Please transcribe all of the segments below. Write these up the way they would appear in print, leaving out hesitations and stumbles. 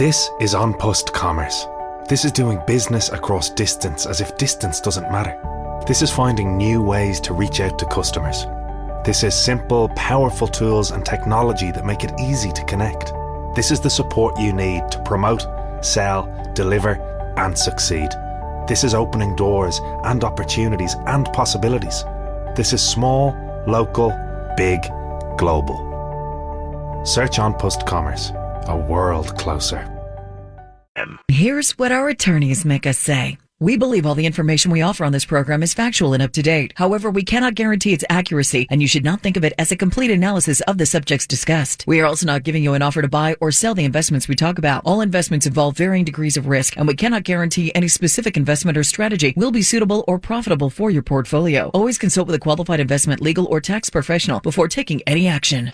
This is on-post commerce. This is doing business across distance as if distance doesn't matter. This is finding new ways to reach out to customers. This is simple, powerful tools and technology that make it easy to connect. This is the support you need to promote, sell, deliver, and succeed. This is opening doors and opportunities and possibilities. This is small, local, big, global. Search on-post commerce. A world closer. Here's what our attorneys make us say. We believe all the information we offer on this program is factual and up to date. However, we cannot guarantee its accuracy, and you should not think of it as a complete analysis of the subjects discussed. We are also not giving you an offer to buy or sell the investments we talk about. All investments involve varying degrees of risk, and we cannot guarantee any specific investment or strategy will be suitable or profitable for your portfolio. Always consult with a qualified investment, legal, or tax professional before taking any action.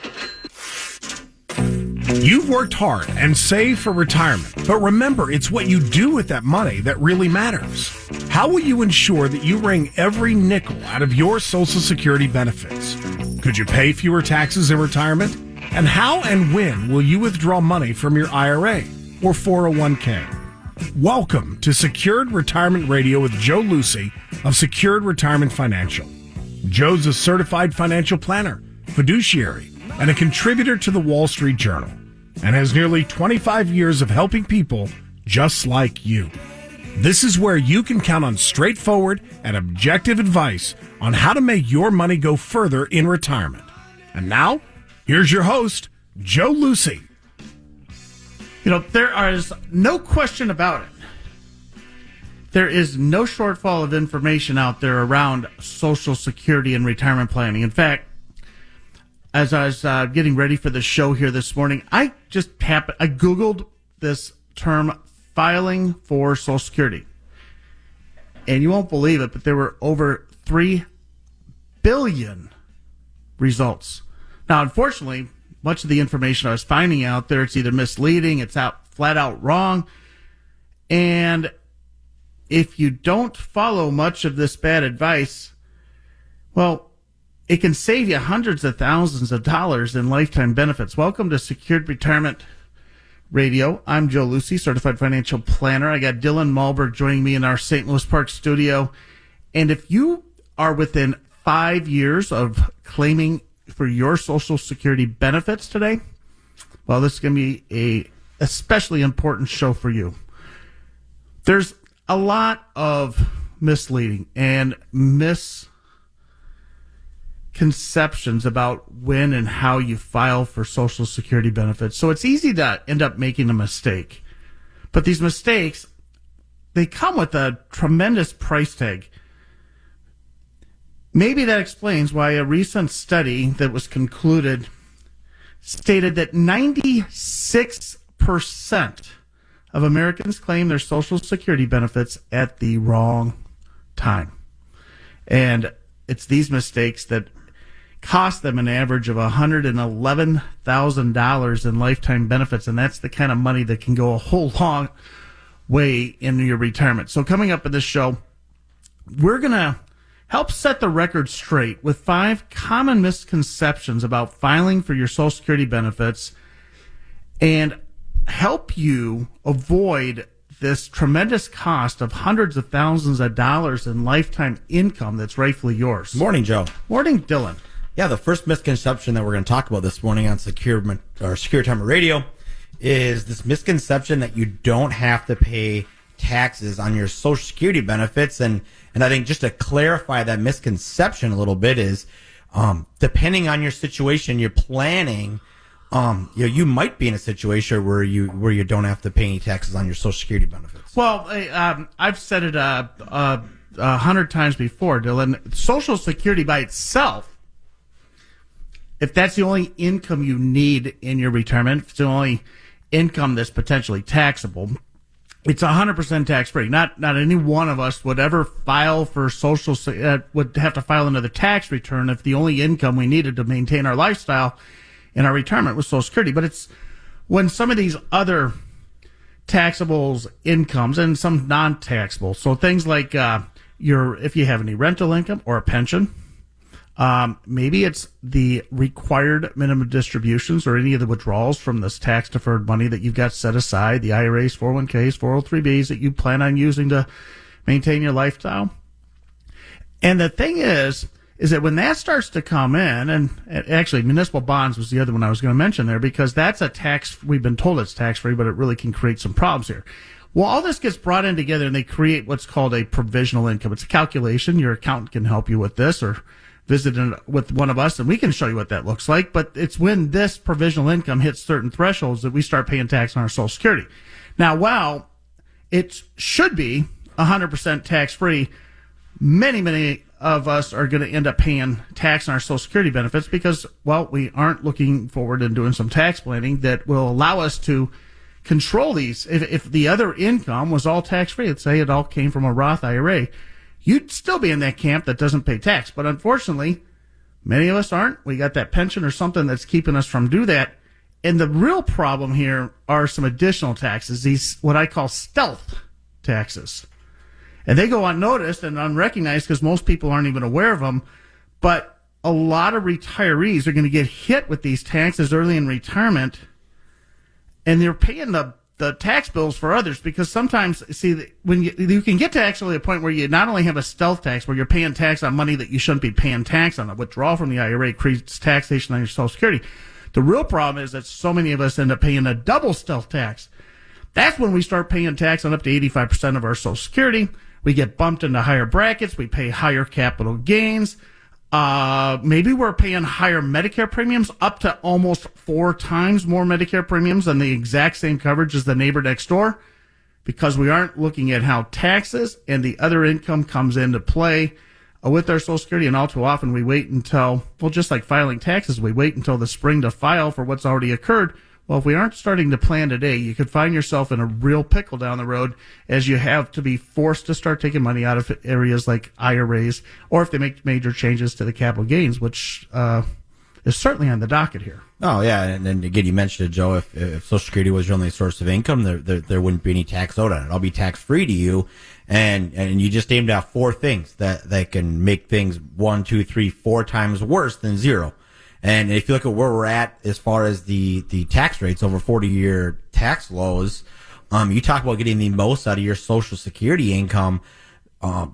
You've worked hard and saved for retirement, but remember, it's what you do with that money that really matters. How will you ensure that you wring every nickel out of your Social Security benefits? Could you pay fewer taxes in retirement? And how and when will you withdraw money from your IRA or 401k? Welcome to Secured Retirement Radio with Joe Lucy of Secured Retirement Financial. Joe's a certified financial planner, fiduciary, and a contributor to the Wall Street Journal, and has nearly 25 years of helping people just like you. This is where you can count on straightforward and objective advice on how to make your money go further in retirement. And now, here's your host, Joe Lucy. You know, there is no question about it. There is no shortfall of information out there around Social Security and retirement planning. In fact, as I was getting ready for the show here this morning, I Googled this term, filing for Social Security. And you won't believe it, but there were over 3 billion results. Now, unfortunately, much of the information I was finding out there, it's either misleading, it's flat out wrong. And if you don't follow much of this bad advice, well, it can save you hundreds of thousands of dollars in lifetime benefits. Welcome to Secured Retirement Radio. I'm Joe Lucy, certified financial planner. I got Dylan Malberg joining me in our St. Louis Park studio. And if you are within 5 years of claiming for your Social Security benefits today, well, this is going to be a especially important show for you. There's a lot of misleading and misconceptions about when and how you file for Social Security benefits. So it's easy to end up making a mistake. But these mistakes, they come with a tremendous price tag. Maybe that explains why a recent study that was concluded stated that 96% of Americans claim their Social Security benefits at the wrong time. And it's these mistakes that cost them an average of $111,000 in lifetime benefits, and that's the kind of money that can go a whole long way in your retirement. So coming up in this show, we're going to help set the record straight with 5 common misconceptions about filing for your Social Security benefits and help you avoid this tremendous cost of hundreds of thousands of dollars in lifetime income that's rightfully yours. Morning, Joe. Morning, Dylan. Yeah, the first misconception that we're going to talk about this morning on Secure Retirement Radio is this misconception that you don't have to pay taxes on your Social Security benefits. And I think just to clarify that misconception a little bit is, depending on your situation, you're planning, you might be in a situation where you don't have to pay any taxes on your Social Security benefits. Well, I've said it 100 times before, Dylan. Social Security by itself, if that's the only income you need in your retirement, if it's the only income that's potentially taxable, it's 100% tax-free. Not any one of us would ever file for would have to file another tax return if the only income we needed to maintain our lifestyle in our retirement was Social Security. But it's when some of these other taxable incomes and some non-taxable, so things like if you have any rental income or a pension, Maybe it's the required minimum distributions or any of the withdrawals from this tax-deferred money that you've got set aside, the IRAs, 401ks, 403bs that you plan on using to maintain your lifestyle. And the thing is that when that starts to come in, and actually municipal bonds was the other one I was going to mention there, because that's a tax, we've been told it's tax-free, but it really can create some problems here. Well, all this gets brought in together and they create what's called a provisional income. It's a calculation. Your accountant can help you with this, or visit with one of us and we can show you what that looks like. But it's when this provisional income hits certain thresholds that we start paying tax on our Social Security. Now, while it should be 100% tax-free, many of us are going to end up paying tax on our Social Security benefits because, well, we aren't looking forward to doing some tax planning that will allow us to control these. If the other income was all tax-free, let's say it all came from a Roth IRA, you'd still be in that camp that doesn't pay tax. But unfortunately, many of us aren't. We got that pension or something that's keeping us from do that. And the real problem here are some additional taxes, these what I call stealth taxes. And they go unnoticed and unrecognized because most people aren't even aware of them. But a lot of retirees are going to get hit with these taxes early in retirement, and they're paying the tax bills for others because sometimes, see, when you can get to actually a point where you not only have a stealth tax where you're paying tax on money that you shouldn't be paying tax on, a withdrawal from the IRA creates taxation on your Social Security. The real problem is that so many of us end up paying a double stealth tax. That's when we start paying tax on up to 85% of our Social Security. We get bumped into higher brackets. We pay higher capital gains. Maybe we're paying higher Medicare premiums, up to almost 4 times more Medicare premiums than the exact same coverage as the neighbor next door, because we aren't looking at how taxes and the other income comes into play with our Social Security. And all too often we wait until, well, just like filing taxes, we wait until the spring to file for what's already occurred. Well, if we aren't starting to plan today, you could find yourself in a real pickle down the road as you have to be forced to start taking money out of areas like IRAs, or if they make major changes to the capital gains, which is certainly on the docket here. Oh, yeah. And then again, you mentioned it, Joe, if Social Security was your only source of income, there wouldn't be any tax owed on it. It'll be tax free to you. And you just named out 4 things that can make things 1, 2, 3, 4 times worse than zero. And if you look at where we're at as far as the tax rates over 40-year tax lows, you talk about getting the most out of your Social Security income. A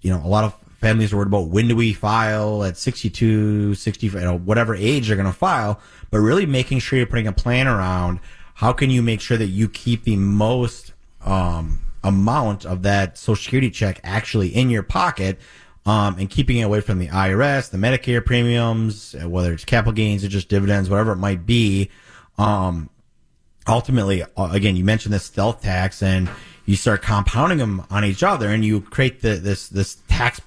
lot of families are worried about when do we file at 62, 65, whatever age they're going to file, but really making sure you're putting a plan around how can you make sure that you keep the most amount of that Social Security check actually in your pocket. And keeping it away from the IRS, the Medicare premiums, whether it's capital gains or just dividends, whatever it might be. Ultimately, again, you mentioned this stealth tax, and you start compounding them on each other, and you create this tax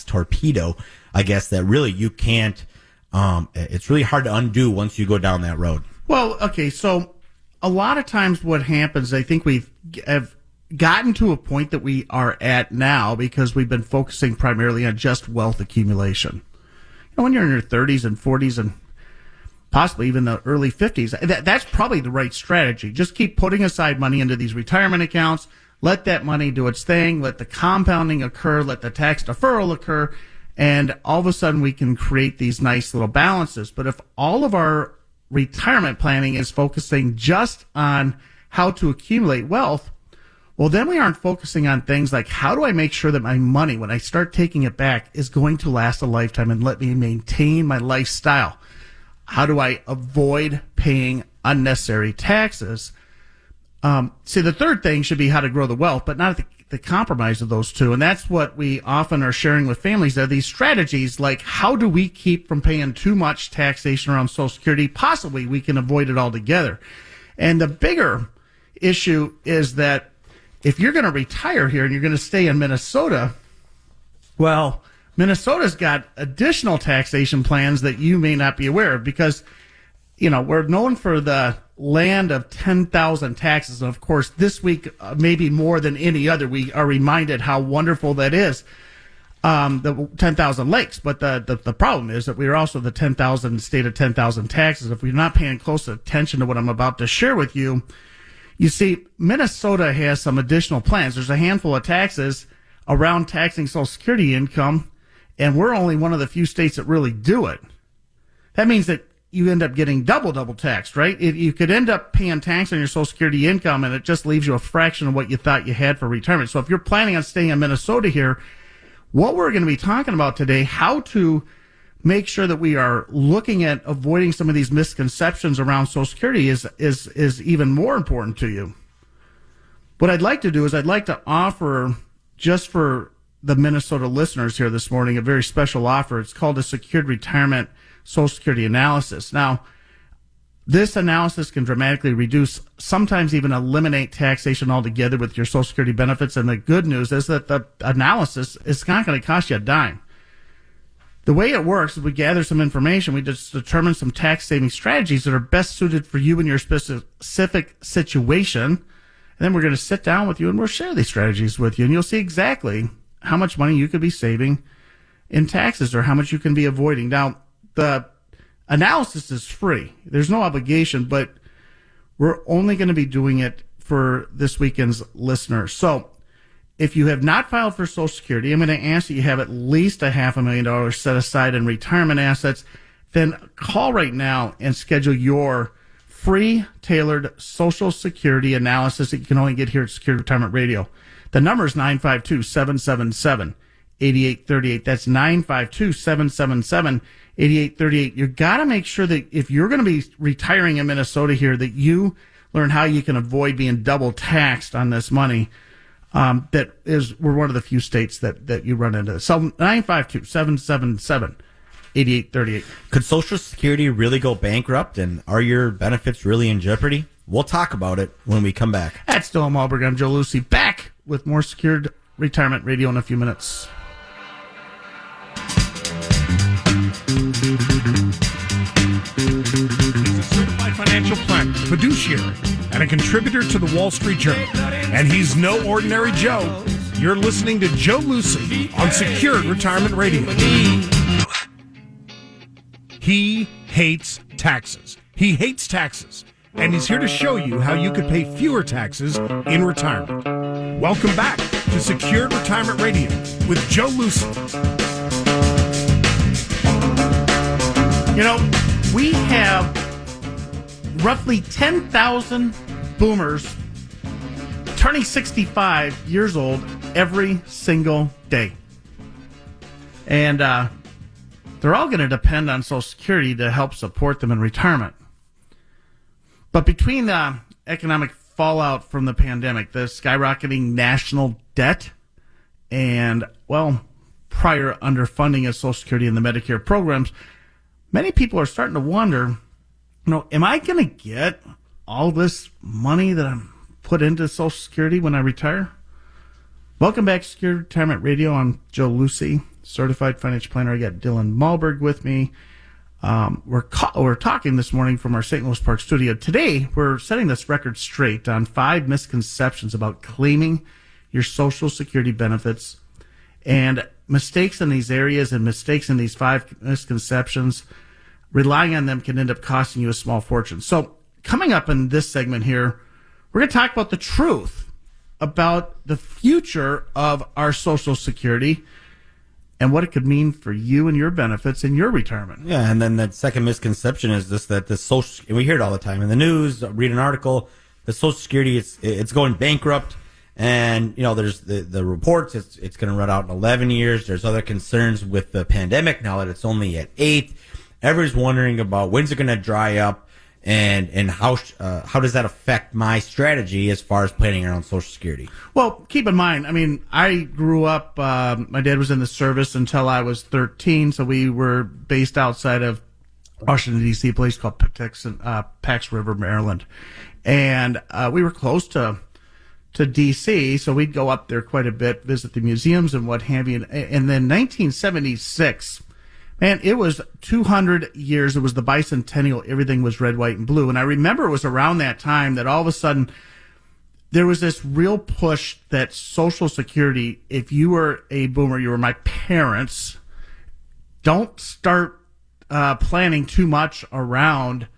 torpedo, I guess, that really you can't. It's really hard to undo once you go down that road. Well, okay, so a lot of times what happens, I think we have gotten to a point that we are at now because we've been focusing primarily on just wealth accumulation. When you're in your 30s and 40s and possibly even the early 50s, that's probably the right strategy. Just keep putting aside money into these retirement accounts. Let that money do its thing. Let the compounding occur. Let the tax deferral occur. And all of a sudden we can create these nice little balances. But if all of our retirement planning is focusing just on how to accumulate wealth, well, then we aren't focusing on things like how do I make sure that my money, when I start taking it back, is going to last a lifetime and let me maintain my lifestyle? How do I avoid paying unnecessary taxes? See, the third thing should be how to grow the wealth, but not the compromise of those two. And that's what we often are sharing with families. Are these strategies like how do we keep from paying too much taxation around Social Security? Possibly we can avoid it altogether. And the bigger issue is that if you're going to retire here and you're going to stay in Minnesota, well, Minnesota's got additional taxation plans that you may not be aware of because, we're known for the land of 10,000 taxes. And of course, this week, maybe more than any other, we are reminded how wonderful that is, the 10,000 lakes. But the problem is that we are also the 10,000 state of 10,000 taxes. If we're not paying close attention to what I'm about to share with you, you see, Minnesota has some additional plans. There's a handful of taxes around taxing Social Security income, and we're only one of the few states that really do it. That means that you end up getting double taxed, right? You could end up paying tax on your Social Security income, and it just leaves you a fraction of what you thought you had for retirement. So if you're planning on staying in Minnesota here, what we're going to be talking about today, how to make sure that we are looking at avoiding some of these misconceptions around Social Security is even more important to you. What I'd like to do is I'd like to offer, just for the Minnesota listeners here this morning, a very special offer. It's called a Secured Retirement Social Security Analysis. Now, this analysis can dramatically reduce, sometimes even eliminate taxation altogether with your Social Security benefits. And the good news is that the analysis is not going to cost you a dime. The way it works is we gather some information. We just determine some tax-saving strategies that are best suited for you and your specific situation. And then we're going to sit down with you and we'll share these strategies with you. And you'll see exactly how much money you could be saving in taxes or how much you can be avoiding. Now, the analysis is free. There's no obligation, but we're only going to be doing it for this weekend's listeners. So if you have not filed for Social Security, I'm going to ask that you have at least $500,000 set aside in retirement assets. Then call right now and schedule your free tailored Social Security analysis that you can only get here at Secured Retirement Radio. The number is 952-777-8838. That's 952-777-8838. You got to make sure that if you're going to be retiring in Minnesota here, that you learn how you can avoid being double taxed on this money. We're one of the few states that you run into. So 952-777-8838. Could Social Security really go bankrupt, and are your benefits really in jeopardy? We'll talk about it when we come back. That's Dylan Malberg. I'm Joe Lucy, back with more Secured Retirement Radio in a few minutes. He's a certified financial planner, fiduciary, and a contributor to the Wall Street Journal. And he's no ordinary Joe. You're listening to Joe Lucy on Secured Retirement Radio. He hates taxes. He hates taxes. And he's here to show you how you could pay fewer taxes in retirement. Welcome back to Secured Retirement Radio with Joe Lucy. You know, we have roughly 10,000 boomers turning 65 years old every single day. And they're all going to depend on Social Security to help support them in retirement. But between the economic fallout from the pandemic, the skyrocketing national debt, and, well, prior underfunding of Social Security and the Medicare programs, many people are starting to wonder, am I going to get all this money that I'm put into Social Security when I retire? Welcome back to Secure Retirement Radio. I'm Joe Lucy, certified financial planner. I got Dylan Malberg with me. We're talking this morning from our St. Louis Park studio. Today, we're setting this record straight on 5 misconceptions about claiming your Social Security benefits, and mistakes in these areas and mistakes in these 5 misconceptions. Relying on them can end up costing you a small fortune. So coming up in this segment here, we're going to talk about the truth about the future of our Social Security and what it could mean for you and your benefits in your retirement. Yeah, and then that second misconception is this, that the Social, and we hear it all the time in the news, read an article, the Social Security, it's going bankrupt. And, there's the reports, it's going to run out in 11 years. There's other concerns with the pandemic now that it's only at 8. Everyone's wondering about when's it going to dry up, and how does that affect my strategy as far as planning around Social Security? Well, keep in mind, I grew up, my dad was in the service until I was 13, so we were based outside of Washington, D.C., a place called Pax River, Maryland. And we were close to D.C., so we'd go up there quite a bit, visit the museums and what have you. And then 1976, man, it was 200 years. It was the bicentennial. Everything was red, white, and blue. And I remember it was around that time that all of a sudden there was this real push that Social Security, if you were a boomer, you were my parents, don't start planning too much around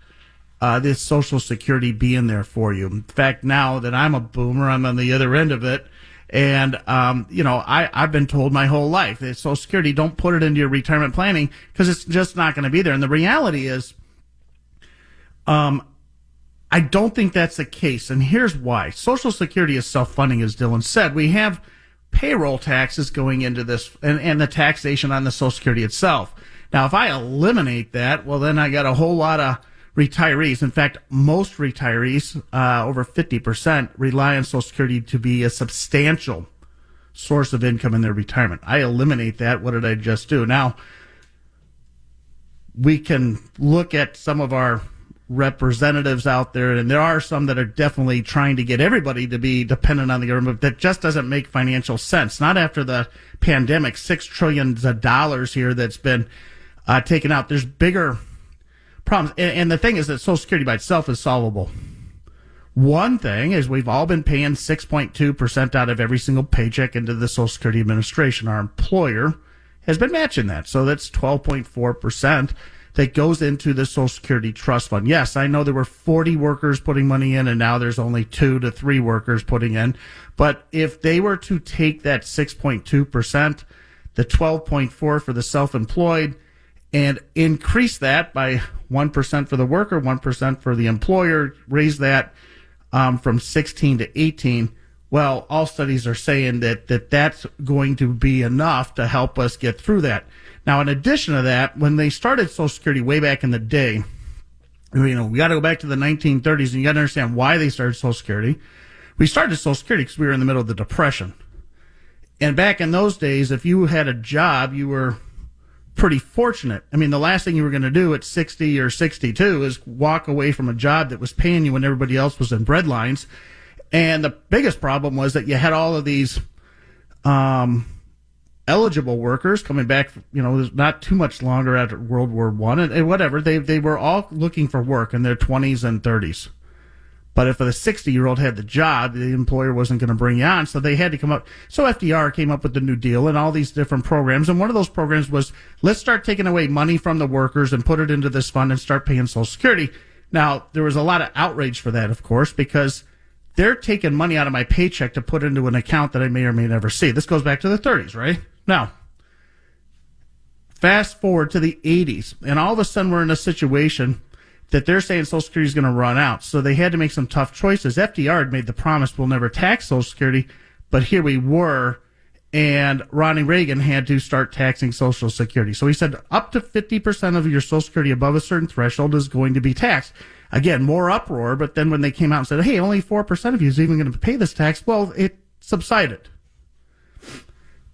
this Social Security being there for you. In fact, now that I'm a boomer, I'm on the other end of it, And, I've been told my whole life that Social Security, don't put it into your retirement planning because it's just not going to be there. And the reality is, I don't think that's the case. And here's why. Social Security is self-funding, as Dylan said. We have payroll taxes going into this and the taxation on the Social Security itself. Now, if I eliminate that, well, then I got a whole lot of retirees. In fact, most retirees, over 50%, rely on Social Security to be a substantial source of income in their retirement. I eliminate that. What did I just do? Now, we can look at some of our representatives out there, and there are some that are definitely trying to get everybody to be dependent on the government. That just doesn't make financial sense. Not after the pandemic, $6 trillion here that's been taken out. There's bigger problems. And the thing is that Social Security by itself is solvable. One thing is we've all been paying 6.2% out of every single paycheck into the Social Security Administration. Our employer has been matching that. So that's 12.4%. that goes into the Social Security Trust Fund. Yes, I know there were 40 workers putting money in, and now there's only 2 to 3 workers putting in. But if they were to take that 6.2%, the 12.4% for the self-employed, and increase that by 1% for the worker, 1% for the employer, raise that from 16 to 18, well, all studies are saying that's going to be enough to help us get through that. Now, in addition to that, when they started Social Security way back in the day, we got to go back to the 1930s, and you got to understand why they started Social Security. We started Social Security because we were in the middle of the Depression. And back in those days, if you had a job, you were pretty fortunate. I mean, the last thing you were going to do at 60 or 62 is walk away from a job that was paying you when everybody else was in breadlines. And the biggest problem was that you had all of these eligible workers coming back, not too much longer after World War I and whatever. They were all looking for work in their 20s and 30s. But if a 60-year-old had the job, the employer wasn't going to bring you on, so they had to come up. So FDR came up with the New Deal and all these different programs, and one of those programs was, let's start taking away money from the workers and put it into this fund and start paying Social Security. Now, there was a lot of outrage for that, of course, because they're taking money out of my paycheck to put into an account that I may or may never see. This goes back to the 30s, right? Now, fast forward to the 80s, and all of a sudden we're in a situation that they're saying Social Security is going to run out. So they had to make some tough choices. FDR had made the promise we'll never tax Social Security, but here we were, and Ronald Reagan had to start taxing Social Security. So he said up to 50% of your Social Security above a certain threshold is going to be taxed. Again, more uproar, but then when they came out and said, hey, only 4% of you is even going to pay this tax, well, it subsided.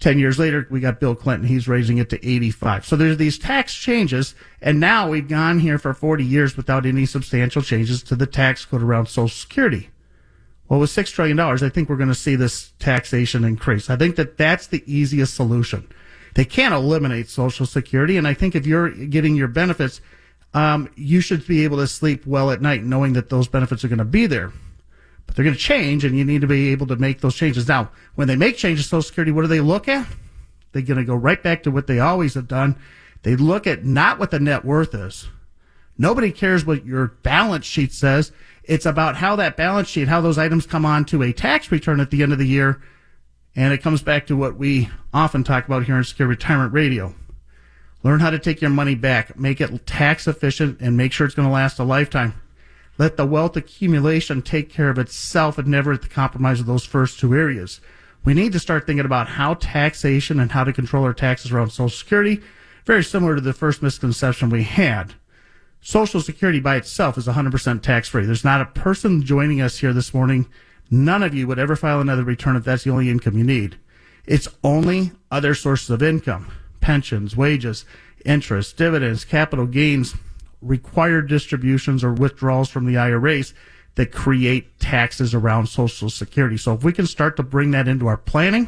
10 years later, we got Bill Clinton. He's raising it to 85. So there's these tax changes, and now we've gone here for 40 years without any substantial changes to the tax code around Social Security. Well, with $6 trillion, I think we're going to see this taxation increase. I think that's the easiest solution. They can't eliminate Social Security, and I think if you're getting your benefits, you should be able to sleep well at night knowing that those benefits are going to be there. But they're going to change, and you need to be able to make those changes. Now, when they make changes to Social Security, what do they look at? They're going to go right back to what they always have done. They look at not what the net worth is. Nobody cares what your balance sheet says. It's about how that balance sheet, how those items come onto a tax return at the end of the year. And it comes back to what we often talk about here on Secure Retirement Radio. Learn how to take your money back, make it tax efficient, and make sure it's going to last a lifetime. Let the wealth accumulation take care of itself and never at the compromise of those first two areas. We need to start thinking about how taxation and how to control our taxes around Social Security, very similar to the first misconception we had. Social Security by itself is 100% tax-free. There's not a person joining us here this morning. None of you would ever file another return if that's the only income you need. It's only other sources of income, pensions, wages, interest, dividends, capital gains, required distributions or withdrawals from the IRAs that create taxes around Social Security. So if we can start to bring that into our planning,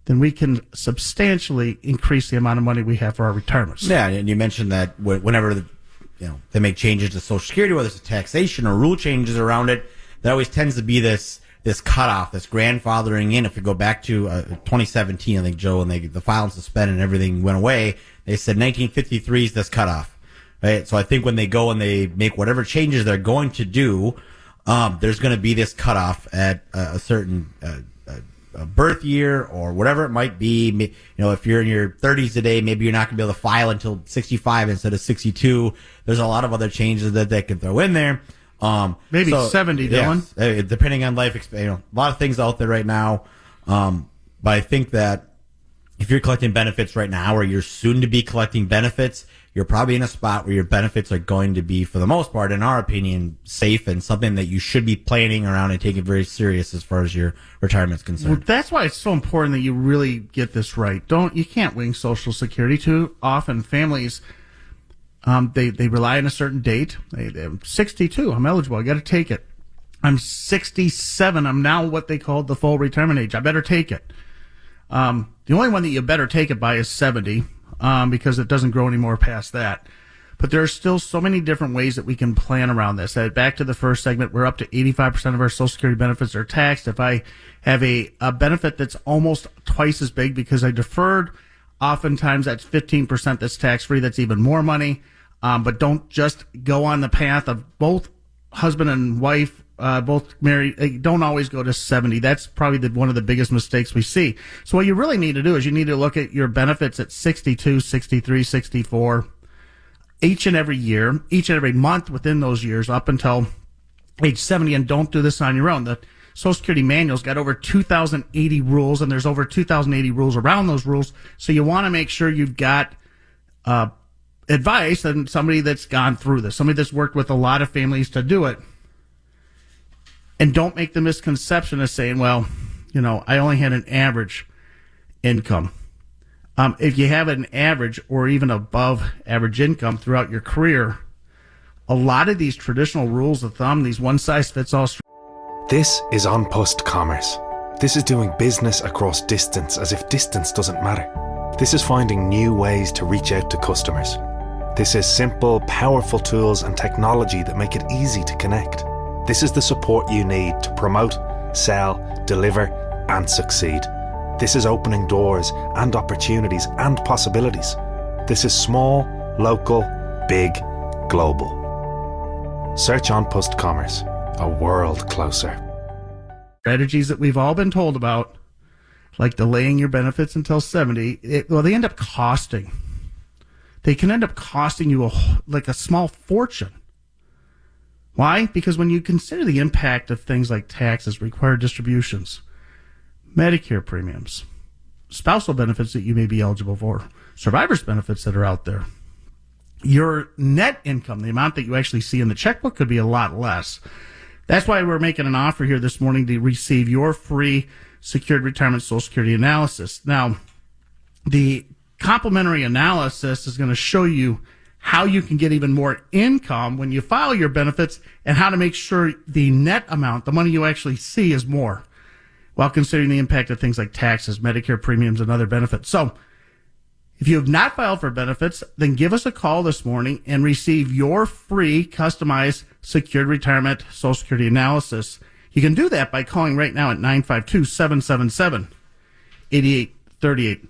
then we can substantially increase the amount of money we have for our retirements. Yeah, and you mentioned that whenever they make changes to Social Security, whether it's a taxation or rule changes around it, that always tends to be this cutoff, this grandfathering in. If you go back to 2017, I think, Joe, and the file and suspend and everything went away, they said 1953 is this cutoff. Right? So I think when they go and they make whatever changes they're going to do, there's going to be this cutoff at a certain a birth year or whatever it might be. You know, if you're in your 30s today, maybe you're not going to be able to file until 65 instead of 62. There's a lot of other changes that they can throw in there. Maybe 70, Dylan. Yes, depending on life experience. A lot of things out there right now. But I think that if you're collecting benefits right now or you're soon to be collecting benefits, you're probably in a spot where your benefits are going to be, for the most part, in our opinion, safe and something that you should be planning around and taking very serious as far as your retirement is concerned. Well, that's why it's so important that you really get this right. You can't wing Social Security. Too often families, they rely on a certain date. I'm 62. I'm eligible. I got to take it. I'm 67. I'm now what they call the full retirement age. I better take it. The only one that you better take it by is 70, because it doesn't grow anymore past that. But there are still so many different ways that we can plan around this. Back to the first segment, we're up to 85% of our Social Security benefits are taxed. If I have a benefit that's almost twice as big because I deferred, oftentimes that's 15% that's tax-free. That's even more money. But don't just go on the path of both husband and wife both married. Don't always go to 70. That's probably one of the biggest mistakes we see. So what you really need to do is you need to look at your benefits at 62, 63, 64, each and every year, each and every month within those years up until age 70. And don't do this on your own. The Social Security manual's got over 2,080 rules, and there's over 2,080 rules around those rules. So you want to make sure you've got advice and somebody that's gone through this, somebody that's worked with a lot of families to do it. And don't make the misconception of saying, well, you know, I only had an average income. If you have an average or even above average income throughout your career, a lot of these traditional rules of thumb, these one-size-fits-all. This is unnoticed commerce. This is doing business across distance as if distance doesn't matter. This is finding new ways to reach out to customers. This is simple, powerful tools and technology that make it easy to connect. This is the support you need to promote, sell, deliver, and succeed. This is opening doors and opportunities and possibilities. This is small, local, big, global. Search unnoticed commerce, a world closer. Strategies that we've all been told about, like delaying your benefits until 70, they end up costing. They can end up costing you a small fortune. Why? Because when you consider the impact of things like taxes, required distributions, Medicare premiums, spousal benefits that you may be eligible for, survivor's benefits that are out there, your net income, the amount that you actually see in the checkbook, could be a lot less. That's why we're making an offer here this morning to receive your free secured retirement Social Security analysis. Now, the complimentary analysis is going to show you how you can get even more income when you file your benefits and how to make sure the net amount, the money you actually see, is more, while considering the impact of things like taxes, Medicare premiums, and other benefits. So if you have not filed for benefits, then give us a call this morning and receive your free customized secured retirement Social Security analysis. You can do that by calling right now at 952-777-8838.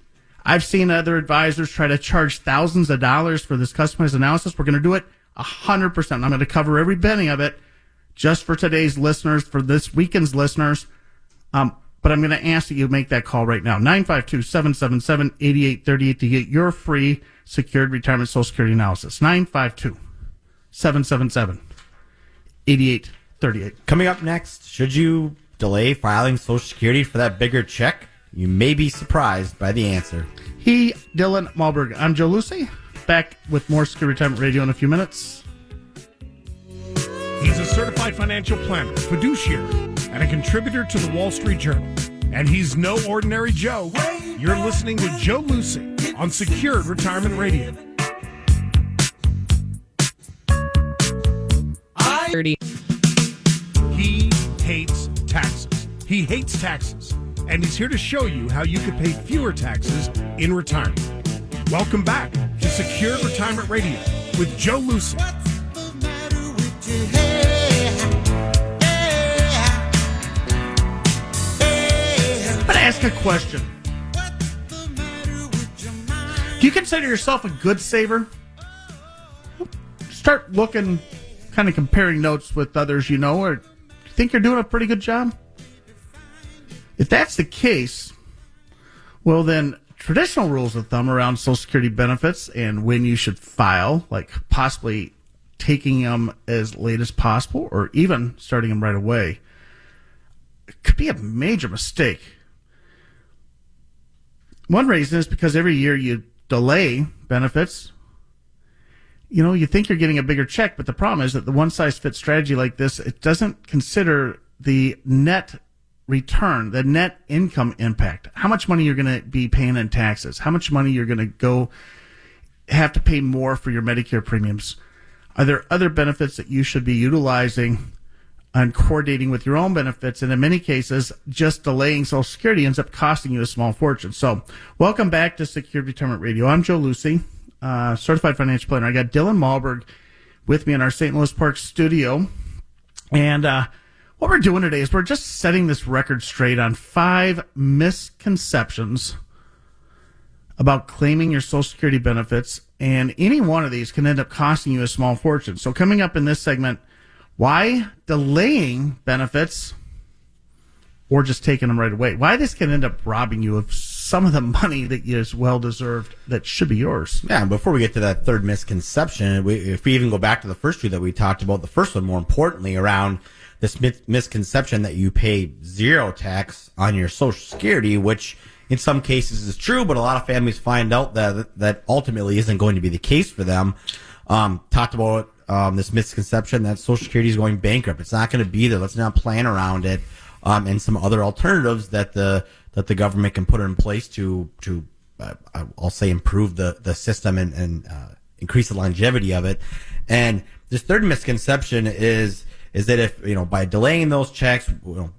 I've seen other advisors try to charge thousands of dollars for this customized analysis. We're going to do it 100%. I'm going to cover every penny of it just for today's listeners, for this weekend's listeners. But I'm going to ask that you make that call right now, 952-777-8838, to get your free secured retirement Social Security analysis. 952-777-8838. Coming up next, should you delay filing Social Security for that bigger check? You may be surprised by the answer. Dylan Malberg. I'm Joe Lucy. Back with more Secure Retirement Radio in a few minutes. He's a certified financial planner, fiduciary, and a contributor to the Wall Street Journal. And he's no ordinary Joe. You're listening to Joe Lucy on Secured Retirement Radio. He hates taxes. He hates taxes. And he's here to show you how you could pay fewer taxes in retirement. Welcome back to Secure Retirement Radio with Joe Lucy. I'm going to ask a question. Do you consider yourself a good saver? Start looking, kind of comparing notes with others you know, or think you're doing a pretty good job? If that's the case, well then traditional rules of thumb around Social Security benefits and when you should file, like possibly taking them as late as possible or even starting them right away, could be a major mistake. One reason is because every year you delay benefits, you think you're getting a bigger check, but the problem is that the one-size-fits strategy like this, it doesn't consider the net return, the net income impact, how much money you're going to be paying in taxes, how much money you're going to have to pay more for your Medicare premiums. Are there other benefits that you should be utilizing and coordinating with your own benefits? And in many cases, just delaying Social Security ends up costing you a small fortune. So welcome back to Secure Retirement Radio. I'm Joe Lucy, certified financial planner. I got Dylan Malberg with me in our St. Louis Park studio. And what we're doing today is we're just setting this record straight on 5 misconceptions about claiming your Social Security benefits. And any one of these can end up costing you a small fortune. So coming up in this segment, why delaying benefits or just taking them right away, why this can end up robbing you of some of the money that is well-deserved that should be yours. Yeah, and before we get to that third misconception, if we even go back to the first two that we talked about, the first one more importantly around this misconception that you pay zero tax on your Social Security, which in some cases is true, but a lot of families find out that ultimately isn't going to be the case for them. Talked about this misconception that Social Security is going bankrupt. It's not going to be there. Let's not plan around it. And some other alternatives that the government can put in place to I'll say improve the system and increase the longevity of it. And this third misconception is that if, by delaying those checks,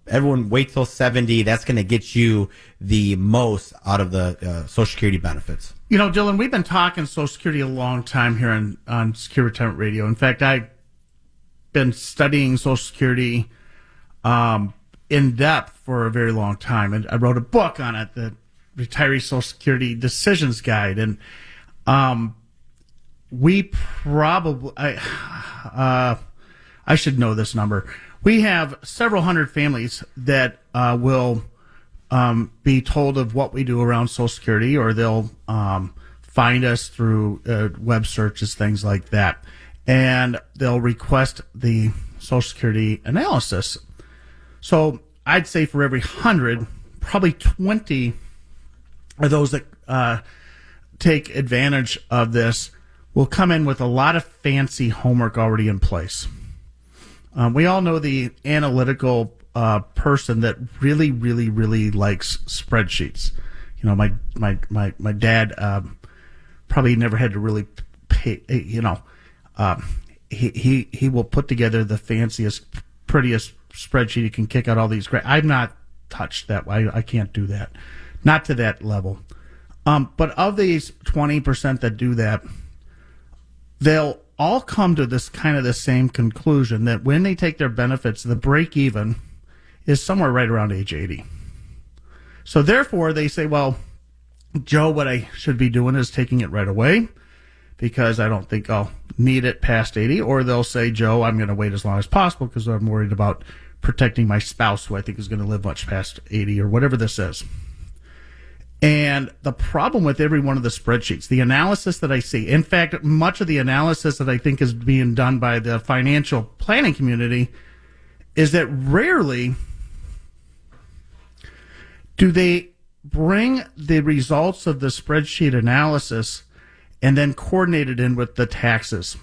everyone wait till 70, that's going to get you the most out of the Social Security benefits. Dylan, we've been talking Social Security a long time here on Secure Retirement Radio. In fact, I've been studying Social Security in depth for a very long time. And I wrote a book on it, the Retiree Social Security Decisions Guide. And we probably... I should know this number. We have several hundred families that will be told of what we do around Social Security, or they'll find us through web searches, things like that. And they'll request the Social Security analysis. So I'd say for every 100, probably 20 are those that take advantage of this will come in with a lot of fancy homework already in place. We all know the analytical person that really, really, really likes spreadsheets. My dad probably never had to really pay. He will put together the fanciest, prettiest spreadsheet. He can kick out all these great. I've not touched that. I can't do that. Not to that level. But of these 20% that do that, they'll all come to this kind of the same conclusion that when they take their benefits, the break even is somewhere right around age 80. So therefore they say, well, Joe, what I should be doing is taking it right away because I don't think I'll need it past 80. Or they'll say, Joe, I'm going to wait as long as possible because I'm worried about protecting my spouse, who I think is going to live much past 80 or whatever this is. And the problem with every one of the spreadsheets, the analysis that I see, in fact, much of the analysis that I think is being done by the financial planning community, is that rarely do they bring the results of the spreadsheet analysis and then coordinate it in with the taxes.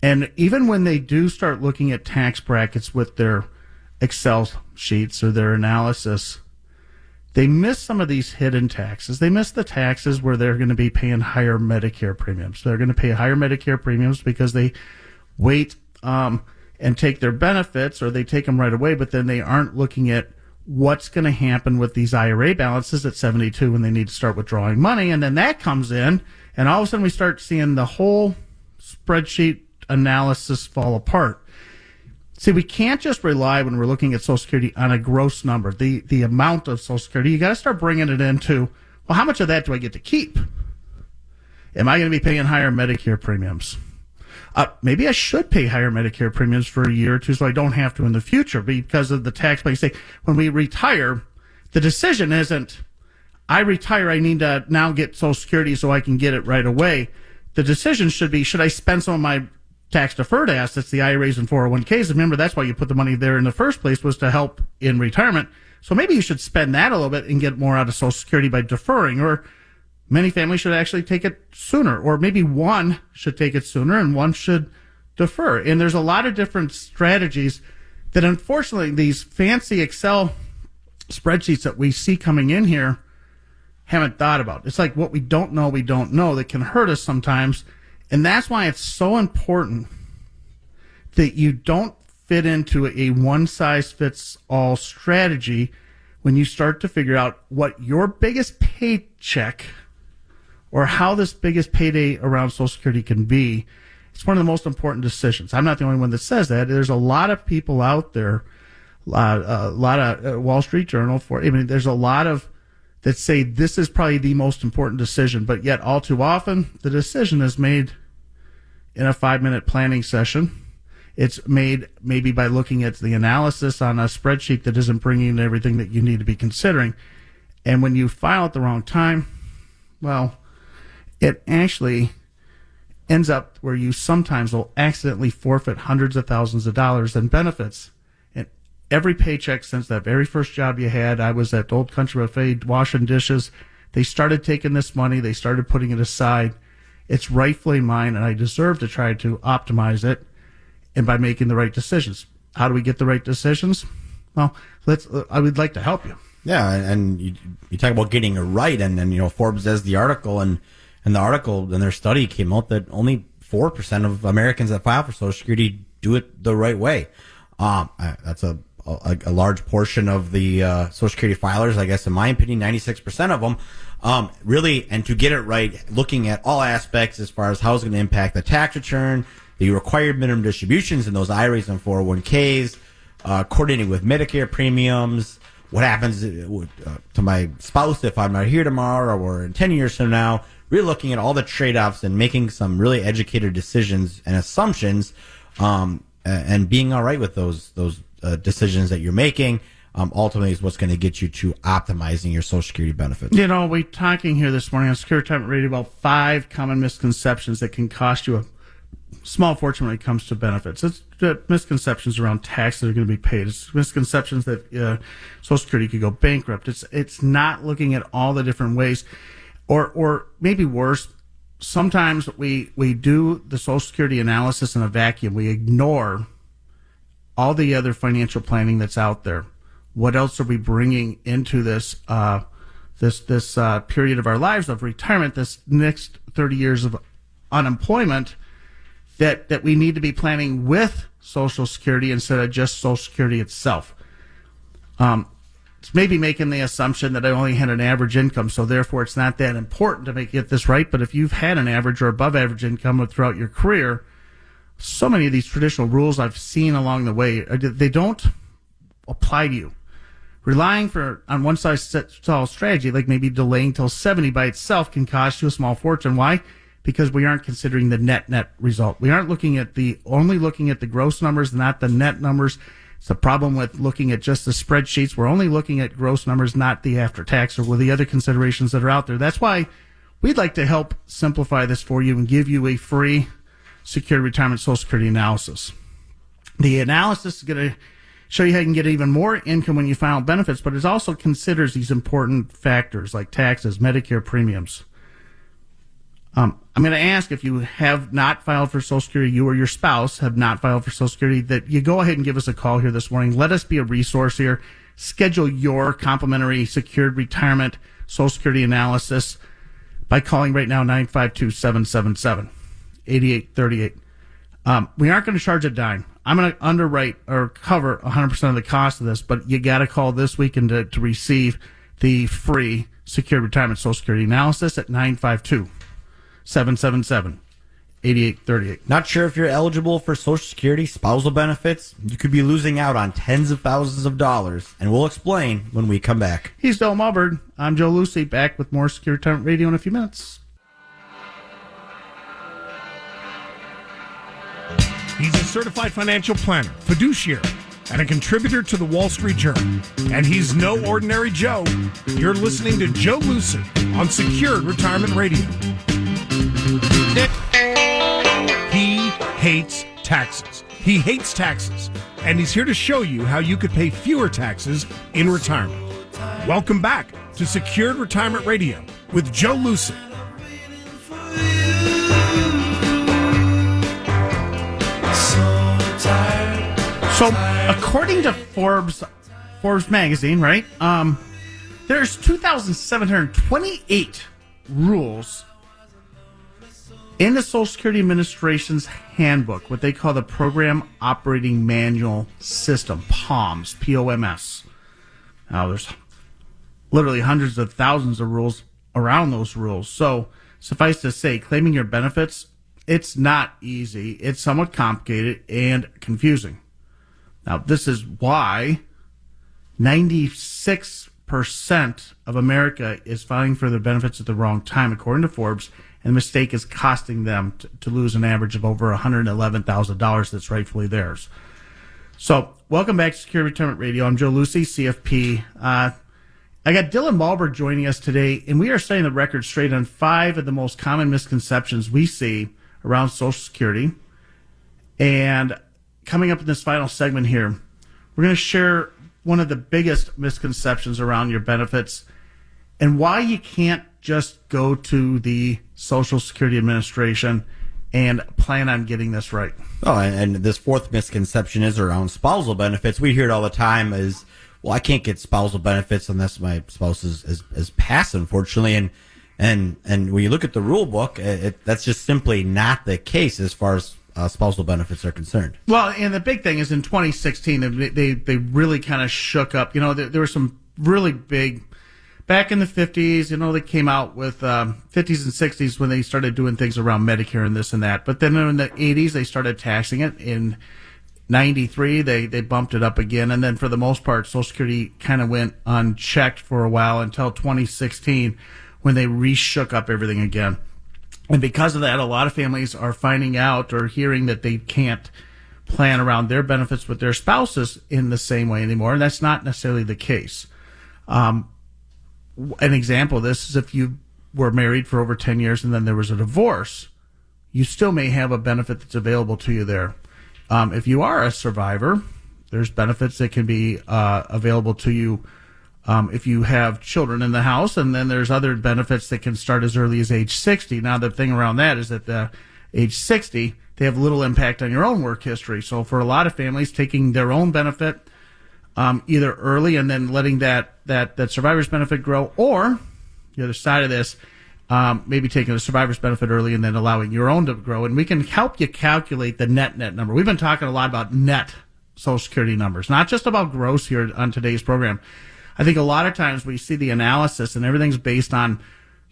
And even when they do start looking at tax brackets with their Excel sheets or their analysis, they miss some of these hidden taxes. They miss the taxes where they're going to be paying higher Medicare premiums. They're going to pay higher Medicare premiums because they wait and take their benefits, or they take them right away, but then they aren't looking at what's going to happen with these IRA balances at 72 when they need to start withdrawing money. And then that comes in, and all of a sudden we start seeing the whole spreadsheet analysis fall apart. See, we can't just rely when we're looking at Social Security on a gross number, the amount of Social Security. You got to start bringing it into, well, how much of that do I get to keep? Am I going to be paying higher Medicare premiums? maybe I should pay higher Medicare premiums for a year or two so I don't have to in the future because of the tax. But you say, when we retire, the decision isn't, I retire, I need to now get Social Security so I can get it right away. The decision should be, should I spend some of my tax-deferred assets, the IRAs and 401ks? Remember, that's why you put the money there in the first place, was to help in retirement. So maybe you should spend that a little bit and get more out of Social Security by deferring, or many families should actually take it sooner, or maybe one should take it sooner and one should defer. And there's a lot of different strategies that, unfortunately, these fancy Excel spreadsheets that we see coming in here haven't thought about. It's like what we don't know that can hurt us sometimes. And that's why it's so important that you don't fit into a one-size-fits-all strategy when you start to figure out what your biggest paycheck or how this biggest payday around Social Security can be. It's one of the most important decisions. I'm not the only one that says that. There's a lot of people out there, a lot of Wall Street Journal, there's a lot of that say this is probably the most important decision, but yet all too often the decision is made in a 5-minute planning session. It's made maybe by looking at the analysis on a spreadsheet that isn't bringing in everything that you need to be considering. And when you file at the wrong time, well, it actually ends up where you sometimes will accidentally forfeit hundreds of thousands of dollars in benefits. And every paycheck since that very first job you had, I was at Old Country Buffet washing dishes. They started taking this money. They started putting it aside. It's rightfully mine, and I deserve to try to optimize it, and by making the right decisions. How do we get the right decisions? Well, I would like to help you. Yeah, and you talk about getting it right, and Forbes does the article, and the article in their study came out that only 4% of Americans that file for Social Security do it the right way. That's a large portion of the Social Security filers, I guess, in my opinion, 96% of them. Really, and to get it right, looking at all aspects as far as how it's going to impact the tax return, the required minimum distributions in those IRAs and 401ks, coordinating with Medicare premiums, what happens to my spouse if I'm not here tomorrow or in 10 years from now, really looking at all the trade-offs and making some really educated decisions and assumptions, and being all right with those decisions that you're making, ultimately is what's going to get you to optimizing your Social Security benefits. We're talking here this morning on Secure Retirement Radio about 5 common misconceptions that can cost you a small fortune when it comes to benefits. It's misconceptions around taxes that are going to be paid. It's misconceptions that Social Security could go bankrupt. It's not looking at all the different ways, or maybe worse, sometimes we do the Social Security analysis in a vacuum. We ignore all the other financial planning that's out there. What else are we bringing into this period of our lives of retirement, this next 30 years of unemployment, that we need to be planning with Social Security instead of just Social Security itself. It's maybe making the assumption that I only had an average income, so therefore it's not that important to get this right. But if you've had an average or above average income throughout your career, so many of these traditional rules I've seen along the way, they don't apply to you. Relying on one size fits all strategy, like maybe delaying till 70 by itself, can cost you a small fortune. Why? Because we aren't considering the net result. We aren't only looking at the gross numbers, not the net numbers. It's the problem with looking at just the spreadsheets. We're only looking at gross numbers, not the after tax or with the other considerations that are out there. That's why we'd like to help simplify this for you and give you a free secure retirement Social Security analysis. The analysis is going to show you how you can get even more income when you file benefits, but it also considers these important factors like taxes, Medicare premiums. I'm going to ask, if you have not filed for Social Security, you or your spouse have not filed for Social Security, that you go ahead and give us a call here this morning. Let us be a resource here. Schedule your complimentary secured retirement Social Security analysis by calling right now, 952-777-8838. We aren't going to charge a dime. I'm going to underwrite or cover 100% of the cost of this, but you got to call this weekend to receive the free secured retirement Social Security analysis at 952-777-8838. Not sure if you're eligible for Social Security spousal benefits? You could be losing out on tens of thousands of dollars, and we'll explain when we come back. He's Del Mulberg. I'm Joe Lucy, back with more Secure Retirement Radio in a few minutes. He's a certified financial planner, fiduciary, and a contributor to the Wall Street Journal. And he's no ordinary Joe. You're listening to Joe Lucid on Secured Retirement Radio. He hates taxes. He hates taxes. And he's here to show you how you could pay fewer taxes in retirement. Welcome back to Secured Retirement Radio with Joe Lucid. So, according to Forbes magazine, right? There's 2,728 rules in the Social Security Administration's handbook, what they call the Program Operating Manual System, POMS, P-O-M-S. Now, there's literally hundreds of thousands of rules around those rules. So, suffice to say, claiming your benefits, it's not easy. It's somewhat complicated and confusing. Now, this is why 96% of America is filing for their benefits at the wrong time, according to Forbes, and the mistake is costing them to lose an average of over $111,000 that's rightfully theirs. So, welcome back to Secure Retirement Radio. I'm Joe Lucey, CFP. I got Dylan Malberg joining us today, and we are setting the record straight on 5 of the most common misconceptions we see around Social Security. And coming up in this final segment here, we're going to share one of the biggest misconceptions around your benefits and why you can't just go to the Social Security Administration and plan on getting this right. Oh, and this fourth misconception is around spousal benefits. We hear it all the time as, well, I can't get spousal benefits unless my spouse is passed, unfortunately. And when you look at the rule book, that's just simply not the case as far as spousal benefits are concerned. Well, and the big thing is in 2016, they really kind of shook up. You know, there were some really big, back in the 50s, you know, they came out with 50s and 60s when they started doing things around Medicare and this and that. But then in the 80s, they started taxing it. In 93, they bumped it up again. And then for the most part, Social Security kind of went unchecked for a while until 2016 when they re-shook up everything again. And because of that, a lot of families are finding out or hearing that they can't plan around their benefits with their spouses in the same way anymore. And that's not necessarily the case. An example of this is if you were married for over 10 years and then there was a divorce, you still may have a benefit that's available to you there. If you are a survivor, there's benefits that can be available to you if you have children in the house, and then there's other benefits that can start as early as age 60. Now, the thing around that is that age 60, they have little impact on your own work history. So for a lot of families, taking their own benefit either early and then letting that survivor's benefit grow, or the other side of this, maybe taking the survivor's benefit early and then allowing your own to grow. And we can help you calculate the net number. We've been talking a lot about net Social Security numbers, not just about gross here on today's program. I think a lot of times we see the analysis and everything's based on,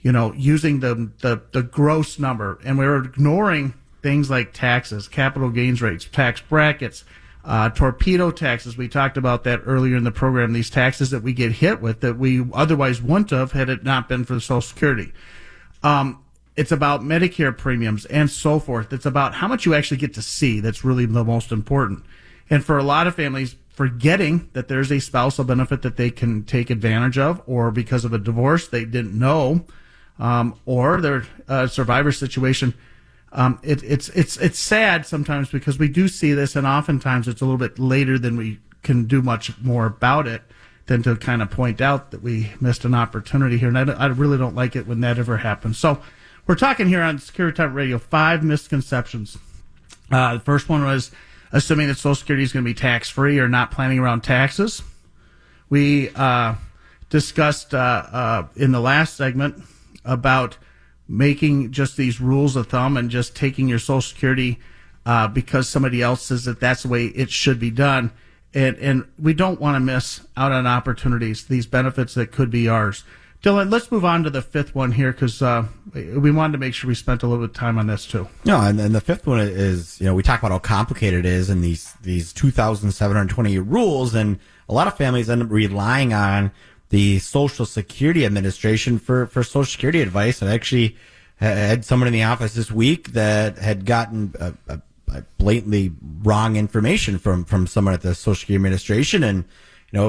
you know, using the gross number, and we're ignoring things like taxes, capital gains rates, tax brackets, torpedo taxes. We talked about that earlier in the program, these taxes that we get hit with that we otherwise wouldn't have had it not been for the Social Security. It's about Medicare premiums and so forth. It's about how much you actually get to see. That's really the most important. And for a lot of families, forgetting that there's a spousal benefit that they can take advantage of, or because of a divorce they didn't know, or their survivor situation. It's sad sometimes because we do see this, and oftentimes it's a little bit later than we can do much more about it than to kind of point out that we missed an opportunity here. And I really don't like it when that ever happens. So we're talking here on Secure Retirement Radio, 5 misconceptions. The first one was assuming that Social Security is going to be tax-free or not planning around taxes. We discussed in the last segment about making just these rules of thumb and just taking your Social Security because somebody else says that that's the way it should be done. And we don't want to miss out on opportunities, these benefits that could be ours. Dylan, let's move on to the fifth one here because we wanted to make sure we spent a little bit of time on this too. No, and the fifth one is, you know, we talk about how complicated it is and these 2,720 rules, and a lot of families end up relying on the Social Security Administration for Social Security advice. I actually had someone in the office this week that had gotten blatantly wrong information from someone at the Social Security Administration, and we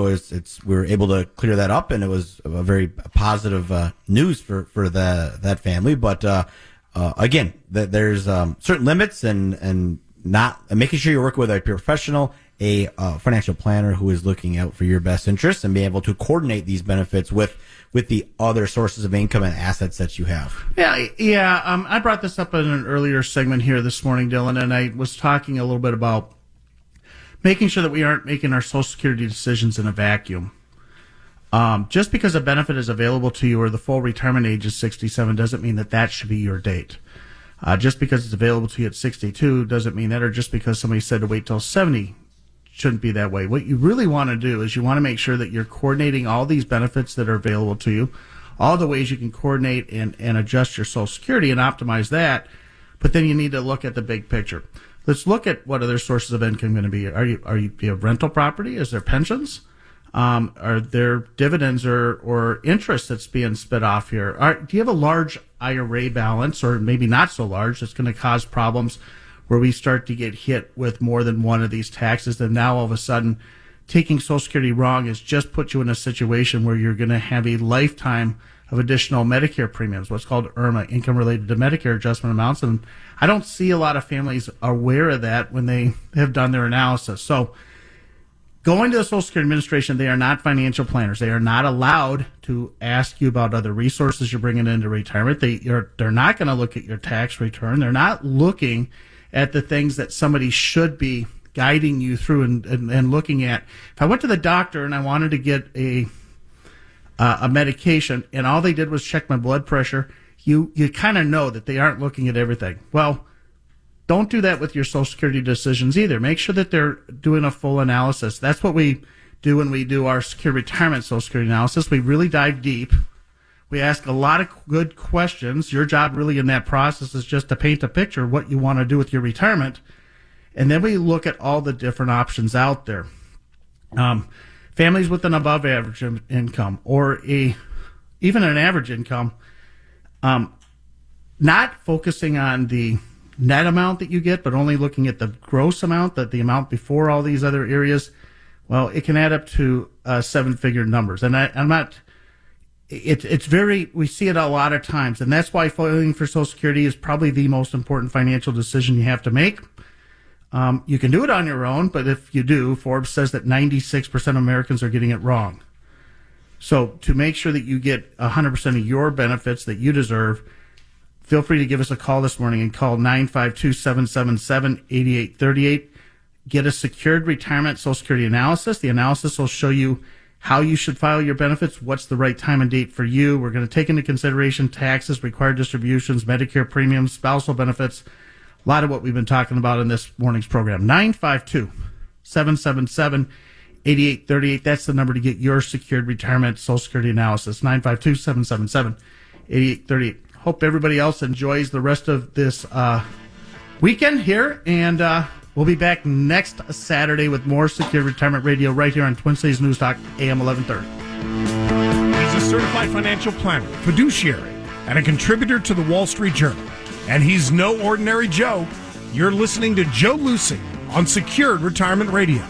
were able to clear that up, and it was a very positive news for that family. But again, there's certain limits, and making sure you're working with a professional, a financial planner who is looking out for your best interests, and being able to coordinate these benefits with the other sources of income and assets that you have. Yeah. I brought this up in an earlier segment here this morning, Dylan, and I was talking a little bit about making sure that we aren't making our Social Security decisions in a vacuum. Just because a benefit is available to you or the full retirement age is 67 doesn't mean that should be your date. Just because it's available to you at 62 doesn't mean that, or just because somebody said to wait till 70 shouldn't be that way. What you really want to do is you want to make sure that you're coordinating all these benefits that are available to you, all the ways you can coordinate and adjust your Social Security and optimize that. But then you need to look at the big picture. Let's look at what other sources of income going to be. Do you have rental property? Is there pensions? Are there dividends or interest that's being spit off here? Do you have a large IRA balance, or maybe not so large, that's going to cause problems where we start to get hit with more than one of these taxes? And now all of a sudden, taking Social Security wrong has just put you in a situation where you're going to have a lifetime of additional Medicare premiums, what's called IRMA, income related to Medicare adjustment amounts. And I don't see a lot of families aware of that when they have done their analysis. So going to the Social Security Administration, they are not financial planners. They are not allowed to ask you about other resources you're bringing into retirement. They're not going to look at your tax return. They're not looking at the things that somebody should be guiding you through and looking at. If I went to the doctor and I wanted to get a medication and all they did was check my blood pressure, you kind of know that they aren't looking at everything. Well, don't do that with your Social Security decisions either. Make sure that they're doing a full analysis. That's what we do when we do our secure retirement Social Security analysis. We really dive deep. We ask a lot of good questions. Your job really in that process is just to paint a picture of what you want to do with your retirement. And then we look at all the different options out there. Families with an above average income or even an average income, not focusing on the net amount that you get, but only looking at the gross amount, the amount before all these other areas, well, it can add up to 7-figure numbers. And I'm not... we see it a lot of times, and that's why filing for Social Security is probably the most important financial decision you have to make. You can do it on your own, but if you do, Forbes says that 96% of Americans are getting it wrong. So to make sure that you get 100% of your benefits that you deserve, feel free to give us a call this morning and call 952-777-8838. Get a secured retirement Social Security analysis. The analysis will show you how you should file your benefits, what's the right time and date for you. We're going to take into consideration taxes, required distributions, Medicare premiums, spousal benefits, a lot of what we've been talking about in this morning's program. 952-777-8838. That's the number to get your secured retirement Social Security analysis. 952-777-8838. Hope everybody else enjoys the rest of this weekend here, and we'll be back next Saturday with more Secure Retirement Radio right here on Twin Cities News Talk, AM 1130. He's a certified financial planner, fiduciary, and a contributor to the Wall Street Journal. And he's no ordinary Joe. You're listening to Joe Lucy on Secured Retirement Radio.